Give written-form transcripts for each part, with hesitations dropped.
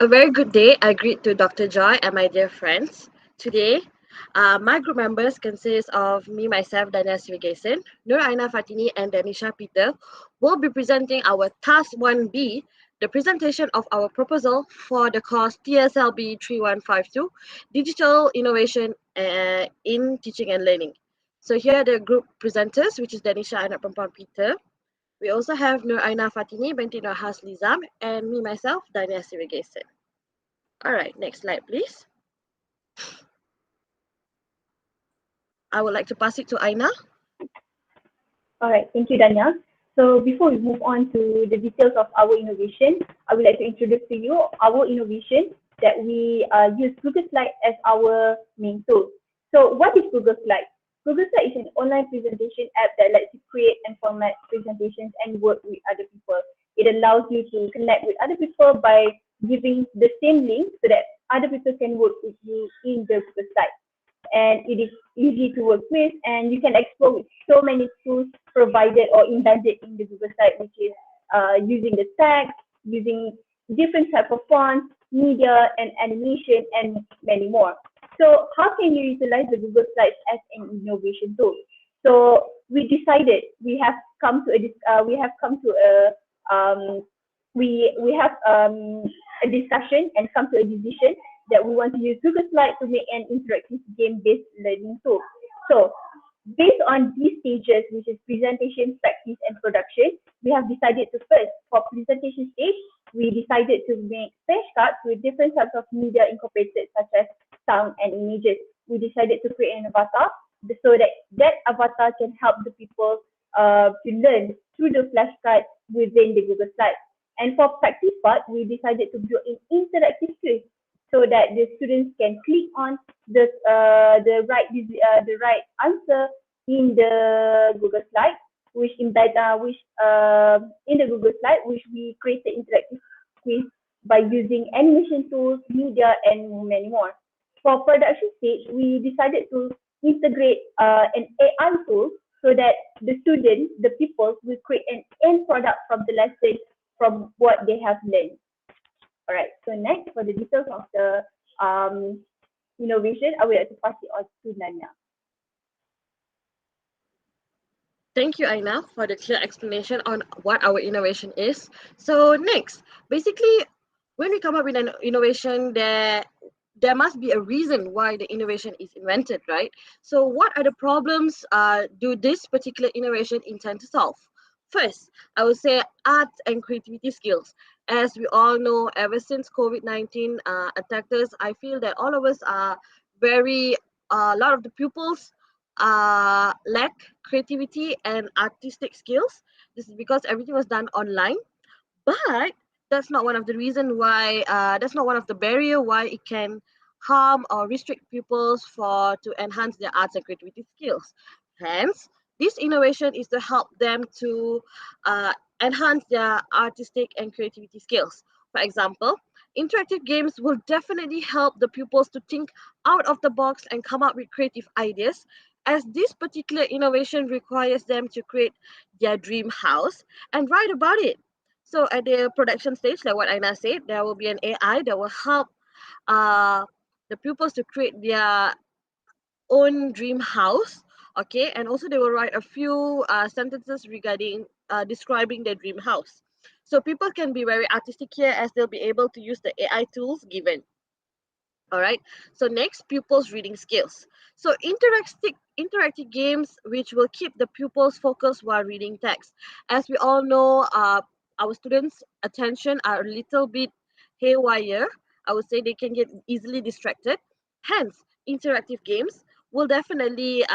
A very good day. I greet to Dr. Joy and my dear friends. Today, my group members consist of me, myself, Dhanyaa, Nur Aina Fatini, and Dannisha Peter will be presenting our Task 1B, the presentation of our proposal for the course TSLB 3152, Digital Innovation in Teaching and Learning. So here are the group presenters, which is Dannisha, Aina Perempuan Peter. We also have Nur Aina Fatini, binti Nur Haslizam, and me, myself, Dhanyaa Sirigation. All right, next slide, please. I would like to pass it to Aina. All right, thank you, Danya. So before we move on to the details of our innovation, I would like to introduce to you our innovation that we use Google Slide as our main tool. So what is Google Slide? Google Slide is an online presentation app that lets you create and format presentations and work with other people. It allows you to connect with other people by giving the same link so that other people can work with you in the Google Slide, and it is easy to work with, and you can explore with so many tools provided or embedded in the Google site, which is using the text, using different type of fonts, media and animation, and many more. So how can you utilize the Google Slides as an innovation tool? So we decided we have come to a discussion and come to a decision that we want to use Google Slide to make an interactive game-based learning tool. So based on these stages, which is presentation, practice, and production, we have decided to first, for presentation stage, we decided to make flashcards with different types of media incorporated, such as sound and images. We decided to create an avatar so that that avatar can help the people to learn through the flashcards within the Google Slide. And for practice part, we decided to build an interactive quiz so that the students can click on the right answer in the Google Slide, which in the Google Slide, which we created interactive quiz by using animation tools, media, and many more. For production stage, we decided to integrate an AI tool so that the students, the people, will create an end product from the lesson from what they have learned. All right, so next, for the details of the innovation, I would like to pass it on to Nanya. Thank you, Aina, for the clear explanation on what our innovation is. So next, basically, when we come up with an innovation, there must be a reason why the innovation is invented, right? So what are the problems do this particular innovation intend to solve? First, I would say arts and creativity skills. As we all know, ever since COVID-19 attacked us, I feel that all of us are a lot of the pupils lack creativity and artistic skills. This is because everything was done online, but that's not one of the reason why that's not one of the barrier why it can harm or restrict pupils for to enhance their arts and creativity skills. Hence, this innovation is to help them to uh, enhance their artistic and creativity skills. For example, interactive games will definitely help the pupils to think out of the box and come up with creative ideas, as this particular innovation requires them to create their dream house and write about it. So at the production stage, like what Aina said, there will be an AI that will help uh, the pupils to create their own dream house. Okay, and also they will write a few sentences regarding describing their dream house. So people can be very artistic here, as they'll be able to use the AI tools given. All right. So next, pupils' reading skills. So interactive games which will keep the pupils focused while reading text. As we all know, our students' attention are a little bit haywire. I would say they can get easily distracted. Hence, interactive games will definitely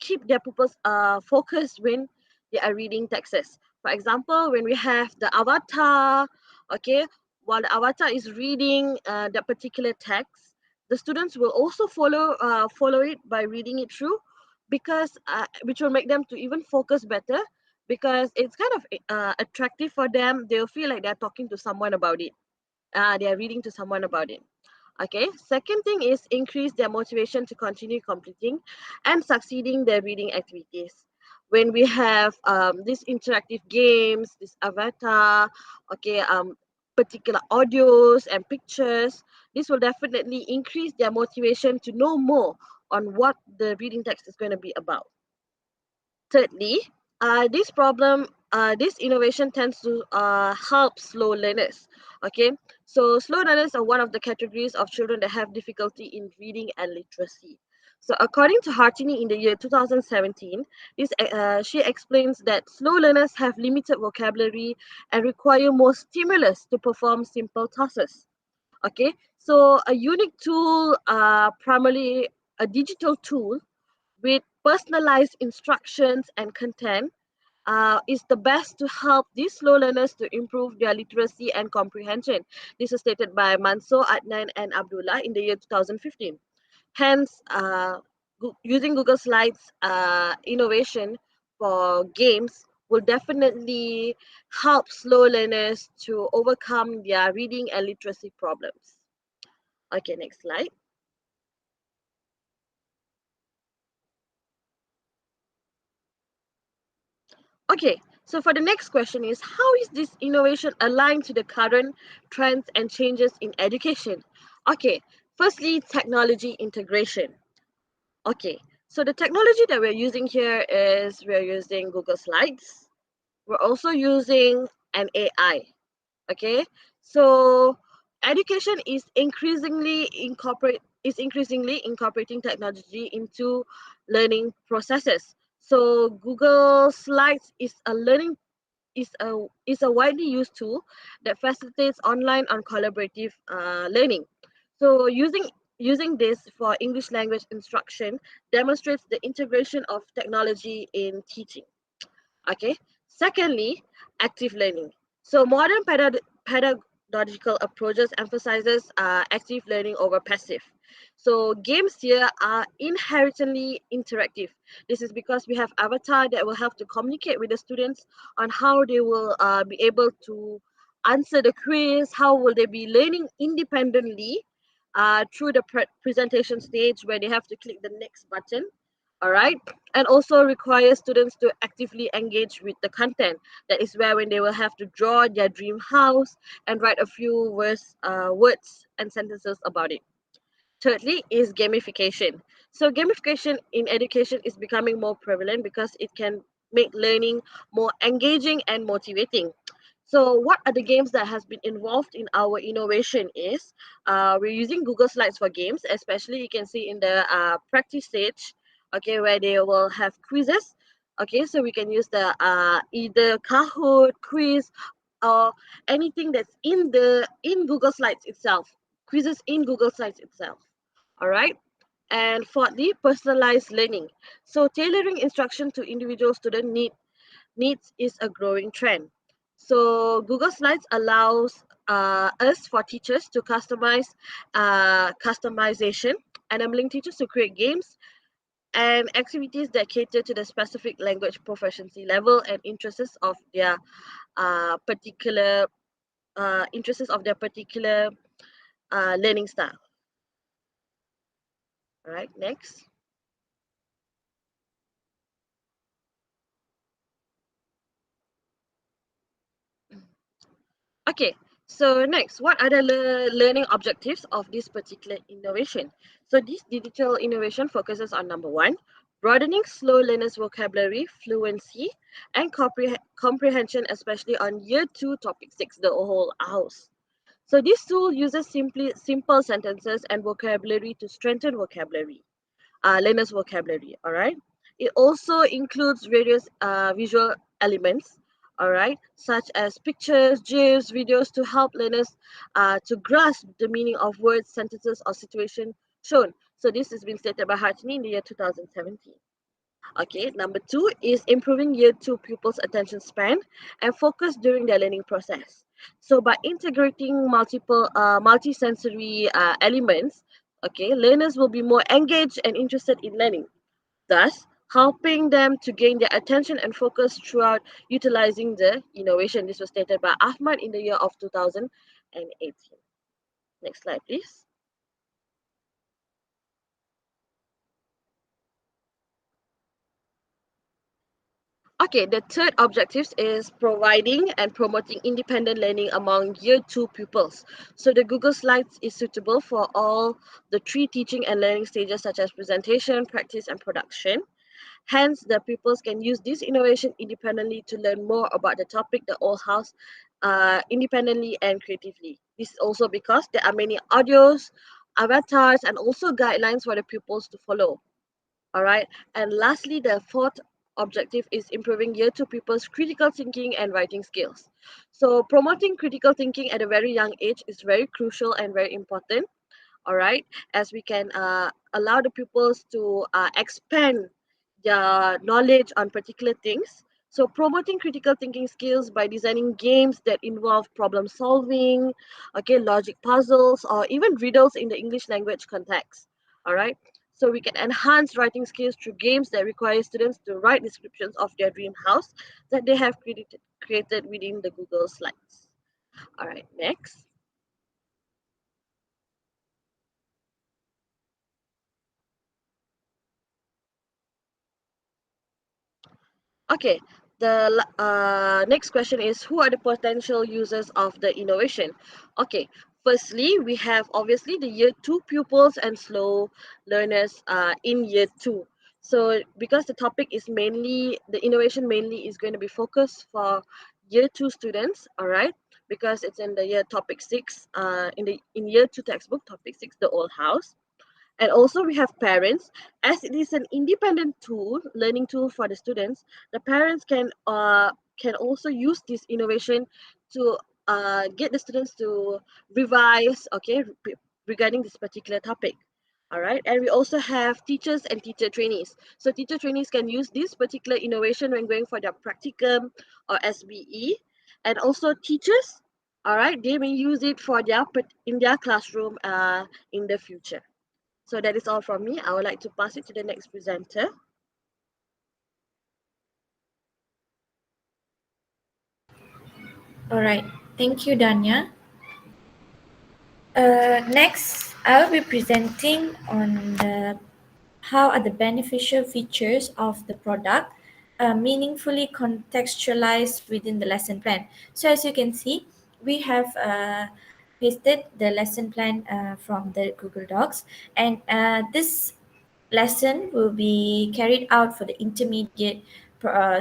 keep their pupils focused when they are reading texts. For example, when we have the avatar, okay, while the avatar is reading that particular text, the students will also follow it by reading it through, because which will make them to even focus better, because it's kind of attractive for them. They'll feel like they're talking to someone about it. They're reading to someone about it. Okay, second thing is increase their motivation to continue completing and succeeding their reading activities. When we have these interactive games, this avatar, okay, particular audios and pictures. This will definitely increase their motivation to know more on what the reading text is going to be about. Thirdly, this innovation tends to help slow learners. Okay, so slow learners are one of the categories of children that have difficulty in reading and literacy. So, according to Hartini in the year 2017, she explains that slow learners have limited vocabulary and require more stimulus to perform simple tasks. Okay, so a unique tool, primarily a digital tool with personalized instructions and content, is the best to help these slow learners to improve their literacy and comprehension. This is stated by Mansoor, Adnan, and Abdullah in the year 2015. Hence, using Google Slides innovation for games will definitely help slow learners to overcome their reading and literacy problems. Okay, next slide. Okay, so for the next question is, how is this innovation aligned to the current trends and changes in education? Okay, firstly, technology integration. Okay, so the technology that we're using here is we're using Google Slides. We're also using an AI. Okay, so education is increasingly incorporating technology into learning processes. So Google Slides is a widely used tool that facilitates online and collaborative learning. So using this for English language instruction demonstrates the integration of technology in teaching. Okay. Secondly, active learning. So modern pedagogical approaches emphasizes active learning over passive. So games here are inherently interactive. This is because we have avatar that will have to communicate with the students on how they will be able to answer the quiz, how will they be learning independently through the presentation stage where they have to click the next button. All right, and also require students to actively engage with the content. That is where when they will have to draw their dream house and write a few words and sentences about it. Thirdly is gamification. So gamification in education is becoming more prevalent because it can make learning more engaging and motivating. So what are the games that has been involved in our innovation is we're using Google Slides for games, especially you can see in the practice stage, okay, where they will have quizzes. Okay, so we can use the either Kahoot quiz or anything that's in Google Slides itself, quizzes in Google Slides itself. All right. And fourthly, personalized learning. So tailoring instruction to individual student needs is a growing trend. So Google Slides allows us for teachers to customize customization, enabling teachers to create games and activities that cater to the specific language proficiency level and particular interests of their particular learning style. All right, next. Okay, so next, what are the learning objectives of this particular innovation? So this digital innovation focuses on number one, broadening slow learners' vocabulary, fluency, and comprehension, especially on year two, topic six, the whole house. So this tool uses simple sentences and vocabulary to strengthen learners' vocabulary. All right. It also includes various visual elements. All right, such as pictures, GIFs, videos to help learners to grasp the meaning of words, sentences, or situation shown. So this has been stated by Hartini in the year 2017. Okay, number two is improving year two pupils' attention span and focus during their learning process. So by integrating multisensory elements, okay, learners will be more engaged and interested in learning, thus helping them to gain their attention and focus throughout utilizing the innovation. This was stated by Ahmad in the year of 2018. Next slide, please. Okay, the third objective is providing and promoting independent learning among year 2 pupils. So the Google Slides is suitable for all the three teaching and learning stages such as presentation, practice, and production. Hence, the pupils can use this innovation independently to learn more about the topic, the old house, independently and creatively. This is also because there are many audios, avatars, and also guidelines for the pupils to follow. All right. And lastly, the fourth objective is improving year two pupils' critical thinking and writing skills. So, promoting critical thinking at a very young age is very crucial and very important. All right, as we can allow the pupils to expand their knowledge on particular things. So promoting critical thinking skills by designing games that involve problem solving, okay, logic puzzles, or even riddles in the English language context. All right, so we can enhance writing skills through games that require students to write descriptions of their dream house that they have created within the Google Slides. All right, next. Okay, the next question is, who are the potential users of the innovation? Okay, firstly, we have obviously the year two pupils and slow learners in year two. So because the topic is mainly, the innovation mainly is going to be focused for year two students, all right? Because it's in the year topic six, in year two textbook, topic six, the old house. And also we have parents, as it is an independent tool, learning tool for the students. The parents can also use this innovation to get the students to revise, okay, regarding this particular topic. All right, and we also have teachers and teacher trainees. So teacher trainees can use this particular innovation when going for their practicum or SBE, and also teachers. All right, they may use it for their in their classroom in the future. So that is all from me. I would like to pass it to the next presenter. All right. Thank you, Danya. Next, I will be presenting on the how are the beneficial features of the product meaningfully contextualized within the lesson plan. So as you can see, we have pasted the lesson plan from the Google Docs, and this lesson will be carried out for the intermediate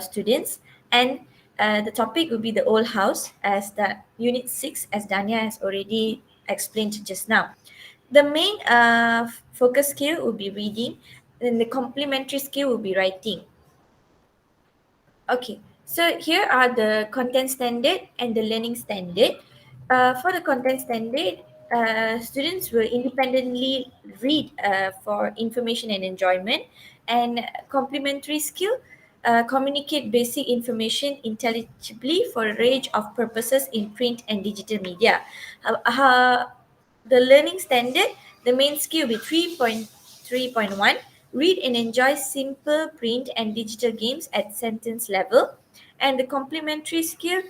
students, and the topic will be the old house as the unit 6, as Danya has already explained just now. The main focus skill will be reading, and the complementary skill will be writing. Okay, so here are the content standard and the learning standard. For the content standard, students will independently read for information and enjoyment, and complementary skill, communicate basic information intelligibly for a range of purposes in print and digital media. The learning standard, the main skill will be 3.3.1. Read and enjoy simple print and digital games at sentence level. And the complementary skill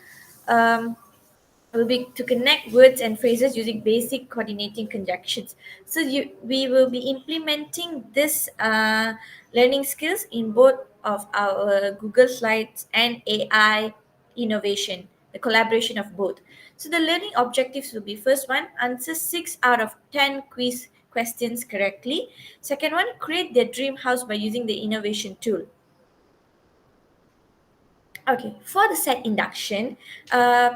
will be to connect words and phrases using basic coordinating conjunctions. So we will be implementing this learning skills in both of our Google Slides and AI innovation, the collaboration of both. So the learning objectives will be: first one, answer 6 out of 10 quiz questions correctly. Second one, create their dream house by using the innovation tool. Okay, for the set induction,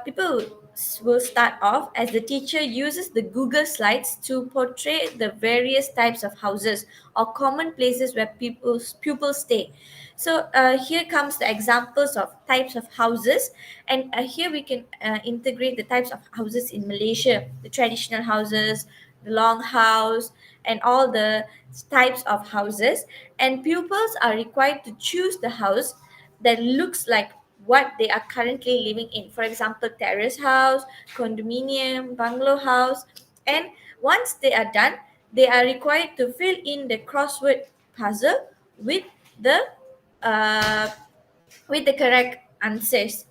people will start off as the teacher uses the Google Slides to portray the various types of houses or common places where pupils stay. So here comes the examples of types of houses, and here we can integrate the types of houses in Malaysia, the traditional houses, the long house, and all the types of houses. And pupils are required to choose the house that looks like what they are currently living in. For example, terrace house, condominium, bungalow house. And once they are done, they are required to fill in the crossword puzzle with the uh, with the correct answers.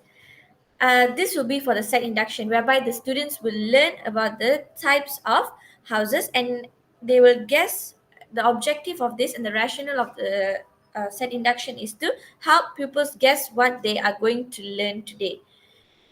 This will be for the set induction, whereby the students will learn about the types of houses, and they will guess the objective of this and the rationale of the set induction is to help pupils guess what they are going to learn today.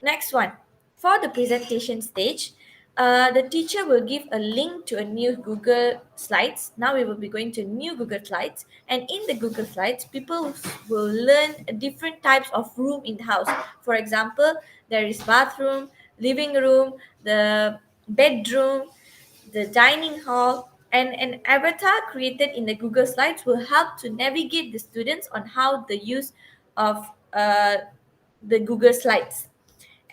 Next one, for the presentation stage, the teacher will give a link to a new Google Slides. Now we will be going to new Google Slides, and in the Google Slides, people will learn different types of room in the house. For example, there is bathroom, living room, the bedroom, the dining hall, and an avatar created in the Google Slides will help to navigate the students on how the use of the Google Slides.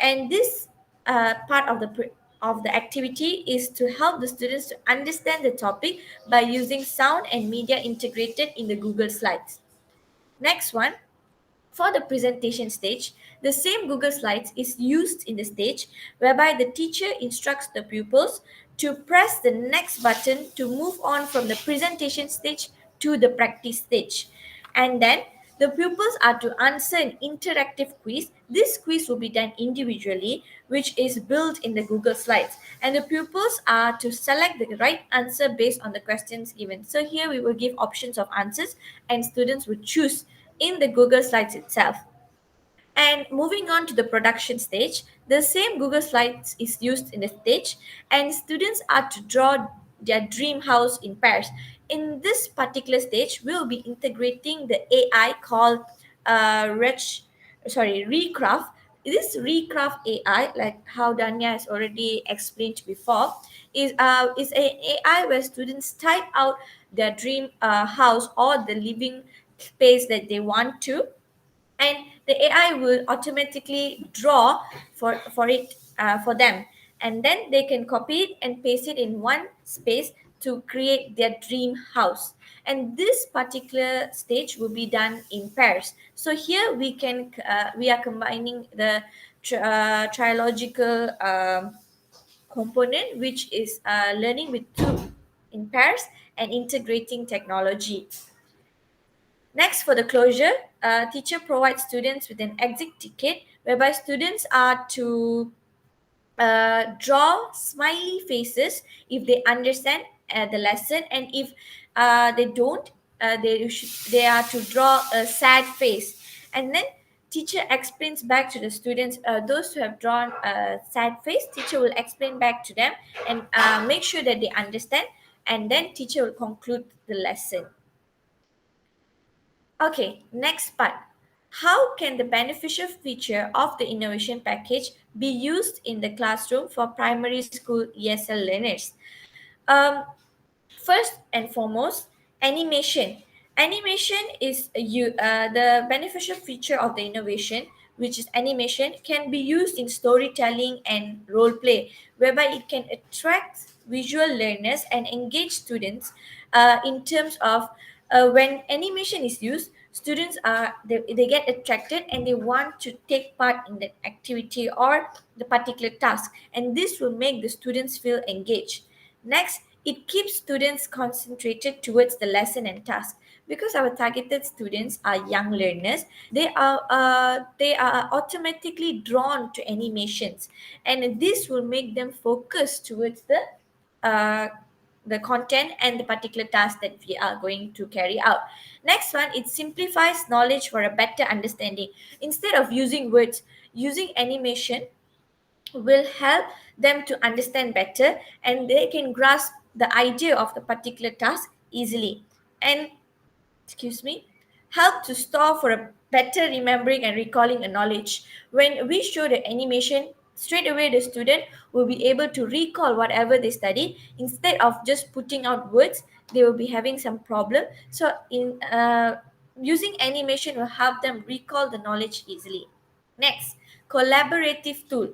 And this part of the activity is to help the students to understand the topic by using sound and media integrated in the Google Slides. Next one, for the presentation stage, the same Google Slides is used in the stage whereby the teacher instructs the pupils to press the next button to move on from the presentation stage to the practice stage. And then the pupils are to answer an interactive quiz. This quiz will be done individually, which is built in the Google Slides. And the pupils are to select the right answer based on the questions given. So here we will give options of answers and students will choose in the Google Slides itself. And moving on to the production stage, the same Google Slides is used in the stage, and students are to draw their dream house in pairs. In this particular stage, we'll be integrating the AI called Recraft. This Recraft AI, like how Danya has already explained before, is an AI where students type out their dream house or the living space that they want to, and the AI will automatically draw for it for them, and then they can copy it and paste it in one space to create their dream house. And this particular stage will be done in pairs. So here we are combining the trilogical component, which is learning with two in pairs and integrating technology. Next, for the closure, teacher provides students with an exit ticket whereby students are to draw smiley faces if they understand the lesson, and if they don't, they are to draw a sad face. And then teacher explains back to the students. Those who have drawn a sad face, teacher will explain back to them and make sure that they understand, and then teacher will conclude the lesson. Okay, next part. How can the beneficial feature of the innovation package be used in the classroom for primary school ESL learners? Um, First and foremost, animation. Animation is the beneficial feature of the innovation, which is animation, can be used in storytelling and role play, whereby it can attract visual learners and engage students in terms of when animation is used, students they get attracted and they want to take part in the activity or the particular task, and this will make the students feel engaged. Next, it keeps students concentrated towards the lesson and task. Because our targeted students are young learners, they are automatically drawn to animations, and this will make them focus towards uh, the content and the particular task that we are going to carry out. Next one, it simplifies knowledge for a better understanding. Instead of using words, using animation will help them to understand better, and they can grasp the idea of the particular task easily, and excuse me, help to store for a better remembering and recalling a knowledge. When we show the animation, straight away the student will be able to recall whatever they study. Instead of just putting out words, they will be having some problem. So in using animation will help them recall the knowledge easily. Next, collaborative tool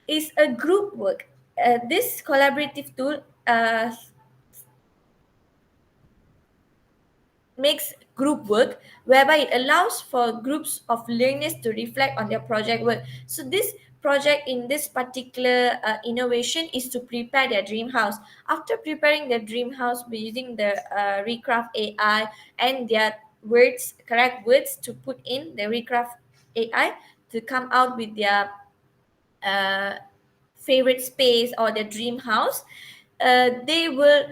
is a group work. This collaborative tool makes group work whereby it allows for groups of learners to reflect on their project work. So this project in this particular innovation is to prepare their dream house. After preparing their dream house by using the Recraft AI and their words, correct words to put in the Recraft AI to come out with their uh, favorite space or their dream house, they will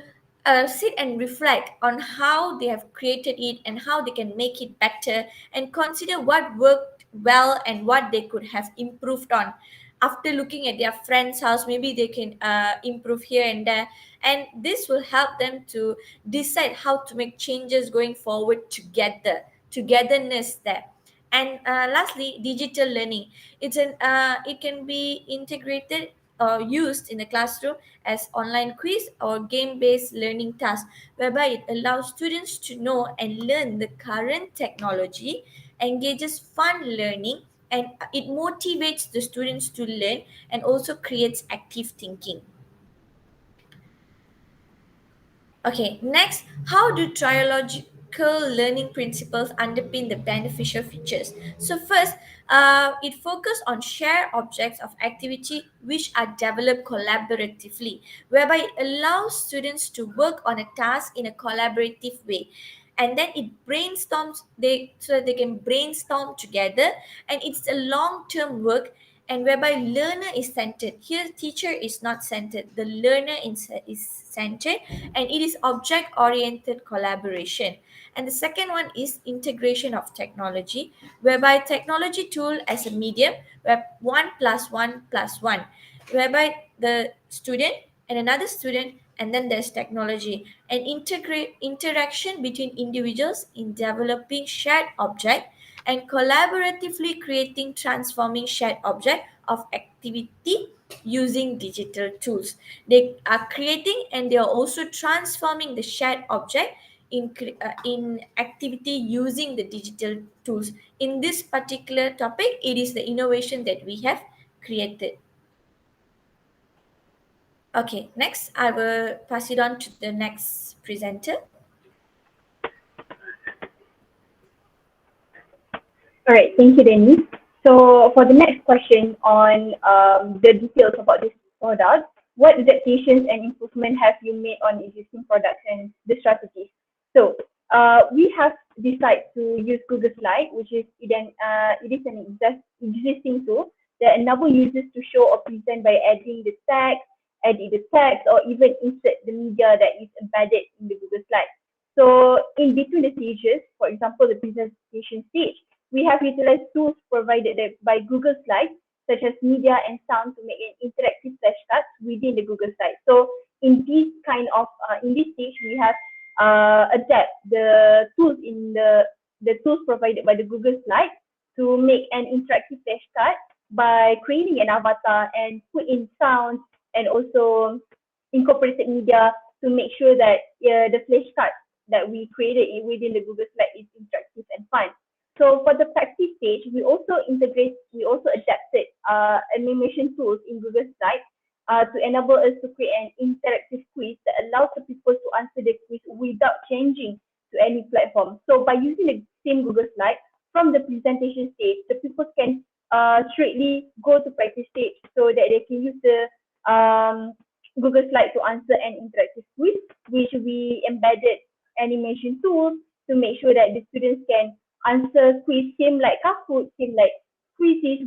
sit and reflect on how they have created it and how they can make it better, and consider what worked well and what they could have improved on. After looking at their friend's house, maybe they can improve here and there, and this will help them to decide how to make changes going forward together, togetherness there. And lastly, digital learning. It can be integrated or used in the classroom as online quiz or game-based learning tasks, whereby it allows students to know and learn the current technology, engages fun learning, and it motivates the students to learn and also creates active thinking. Okay, next, how do triological learning principles underpin the beneficial features? So first, it focuses on shared objects of activity which are developed collaboratively, whereby it allows students to work on a task in a collaborative way. And then it brainstorms, so that they can brainstorm together, and it's a long-term work, and whereby learner is centered. Here teacher is not centered, the learner is centered, and it is object oriented collaboration. And the second one is integration of technology, whereby technology tool as a medium, where 1 plus 1 plus 1, whereby the student and another student, and then there's technology, and integrate interaction between individuals in developing shared object, and collaboratively creating transforming shared object of activity using digital tools. They are creating and they are also transforming the shared object in activity using the digital tools. In this particular topic, it is the innovation that we have created. Okay, next I will pass it on to the next presenter. All right, thank you, Danny. So for the next question on the details about this product, what adaptations and improvement have you made on existing products and the strategies? So we have decided to use Google Slide, which is it is an existing tool that enable users to show or present by adding the text, edit the text, or even insert the media that is embedded in the Google Slide. So in between the stages, for example, the presentation stage, we have utilized tools provided by Google Slides, such as media and sound, to make an interactive flashcards within the Google Slides. So in this stage, we have adapt the tools in the tools provided by the Google Slides to make an interactive flashcard by creating an avatar and put in sounds and also incorporated media to make sure that the flashcard that we created within the Google Slide is interactive and fun. So for the practice stage, we also adapted animation tools in Google Slides to enable us to create an interactive quiz that allows the people to answer the quiz without changing to any platform. So by using the same Google Slide from the presentation stage, the people can straightly go to practice stage so that they can use the Google Slide to answer an interactive quiz, which we embedded animation tools to make sure that the students can answer quiz same like Kahoot, same like quizzes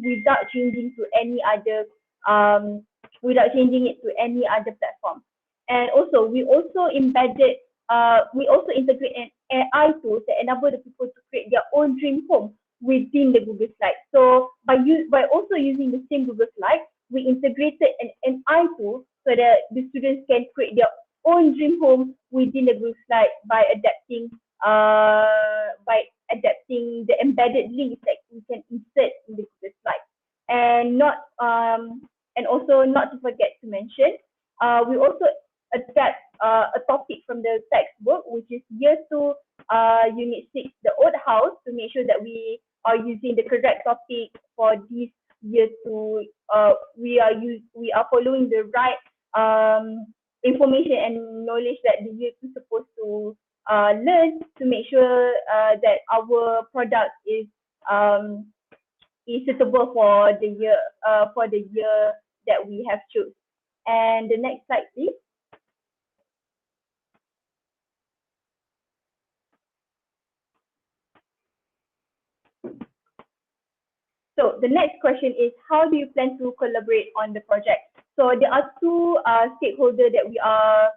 um without changing it to any other platform. And also we also integrate an AI tools that enable the people to create their own dream home within the Google Slide. So by also using the same Google Slide, we integrated an AI tool so that the students can create their own dream home within the Google Slide by adapting the embedded links that we can insert in the Google Slide. And not and also not to forget to mention, we also adapt a topic from the textbook, which is year two, unit six, the old house, to make sure that we are using the correct topic for this year two. We are following the right information and knowledge that the year two supposed to learn to make sure that our product is suitable for the year that we have choose. And the next slide, please. So the next question is, how do you plan to collaborate on the project? So there are two stakeholders that we are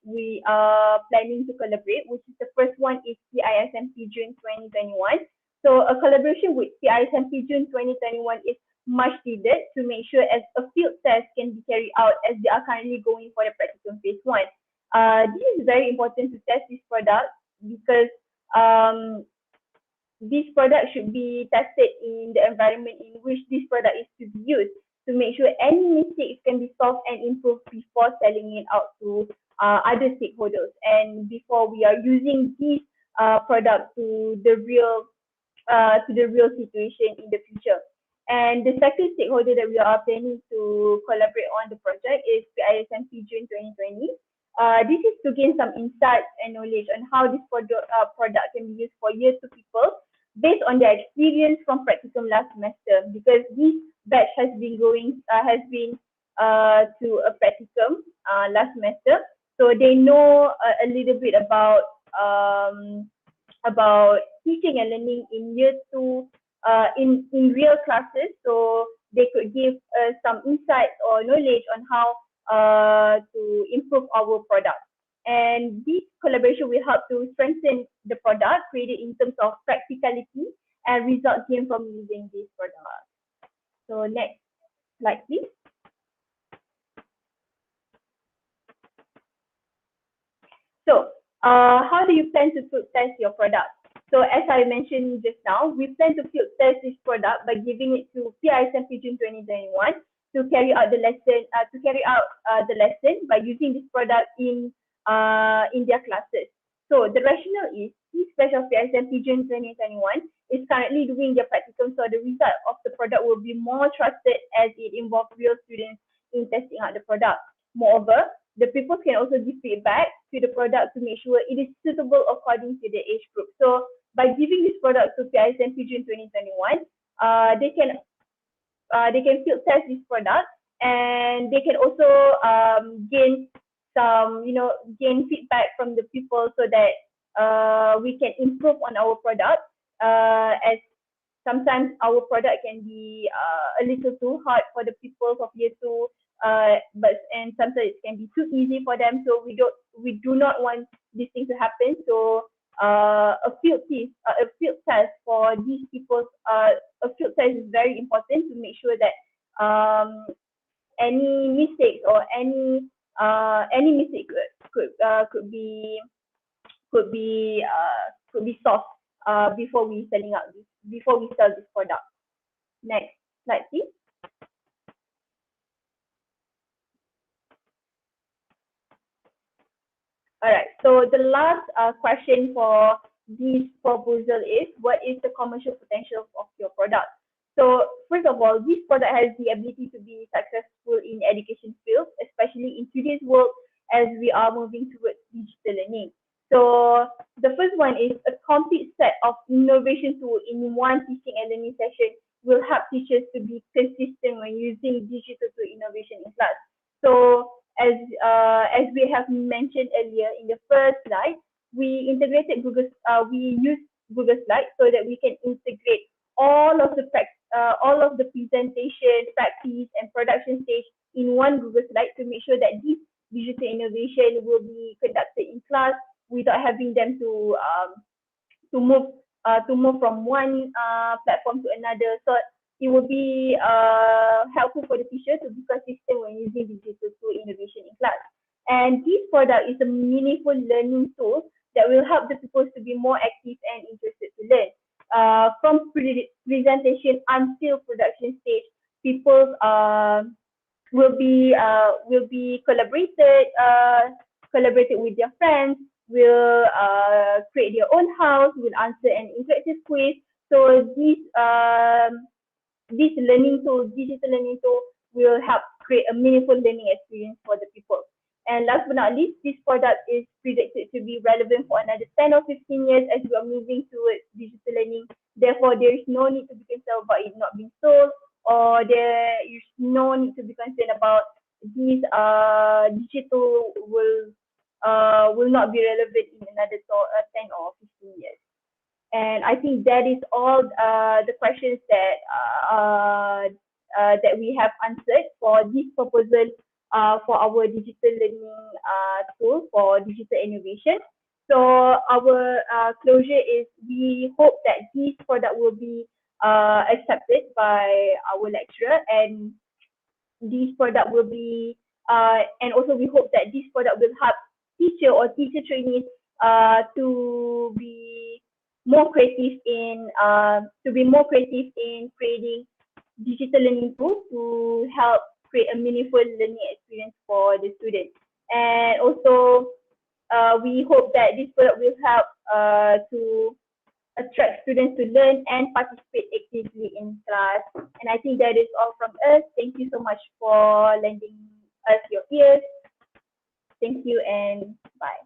we are planning to collaborate, which is the first one is PISMP June 2021. So a collaboration with PISMP June 2021 is much needed to make sure as a field test can be carried out as they are currently going for the practicum phase one. This is very important to test this product because um, this product should be tested in the environment in which this product is to be used to make sure any mistakes can be solved and improved before selling it out to other stakeholders and before we are using this product to the real situation in the future. And the second stakeholder that we are planning to collaborate on the project is the ISMP June 2020. This is to gain some insights and knowledge on how this product can be used for year two people based on their experience from practicum last semester because this batch has been to a practicum last semester, so they know a little bit um, about teaching and learning in year two in real classes, so they could give some insights or knowledge on how to improve our product. And this collaboration will help to strengthen the product created in terms of practicality and result gained from using this product. So next slide, please. So, how do you plan to field test your product? So, as I mentioned just now, we plan to field test this product by giving it to PISMP June 2021 to carry out the lesson by using this product in their classes. So, the rationale is this batch of PISMP June 2021 is currently doing their practicum, so the result of the product will be more trusted as it involves real students in testing out the product. Moreover, the people can also give feedback to the product to make sure it is suitable according to the age group. So by giving this product to PISMP June 2021, they can field test this product and they can also gain gain feedback from the people so that we can improve on our product as sometimes our product can be a little too hard for the people of year two, and sometimes it can be too easy for them. So we do not want this thing to happen. So a field test for these people, a field test is very important to make sure that any mistakes or any mistake could be could be solved before we sell this product. Next slide, please. All right. So the last question for this proposal is, what is the commercial potential of your product? So first of all, this product has the ability to be successful in education field, especially in today's world as we are moving towards digital learning. So the first one is a complete set of innovation tools in one teaching and learning session will help teachers to be consistent when using digital tool innovation in class. So as we have mentioned earlier in the first slide, we used Google Slides so that we can integrate all of the presentation, practice, and production stage in one Google Slide to make sure that this digital innovation will be conducted in class without having them to move from one platform to another. So it will be helpful for the teacher to be consistent when using digital tool innovation in class. And this product is a meaningful learning tool that will help the pupils to be more active and interested to learn. From presentation until production stage, people will be collaborated with their friends, will create their own house, will answer an interactive quiz. So this digital learning tool, will help create a meaningful learning experience for the people. And last but not least, this product is predicted to be relevant for another 10 or 15 years as we are moving towards digital learning. Therefore, there is no need to be concerned about it not being sold, or there is no need to be concerned about these digital will not be relevant in another 10 or 15 years. And I think that is all the questions that we have answered for this proposal for our digital learning tool for digital innovation. So our closure is we hope that this product will be accepted by our lecturer, and this product will be and also we hope that this product will help teacher or teacher trainees to be more creative in creating digital learning tools to help create a meaningful learning experience for the students. And also we hope that this product will help to attract students to learn and participate actively in class. And I think that is all from us. Thank you so much for lending us your ears. Thank you and bye.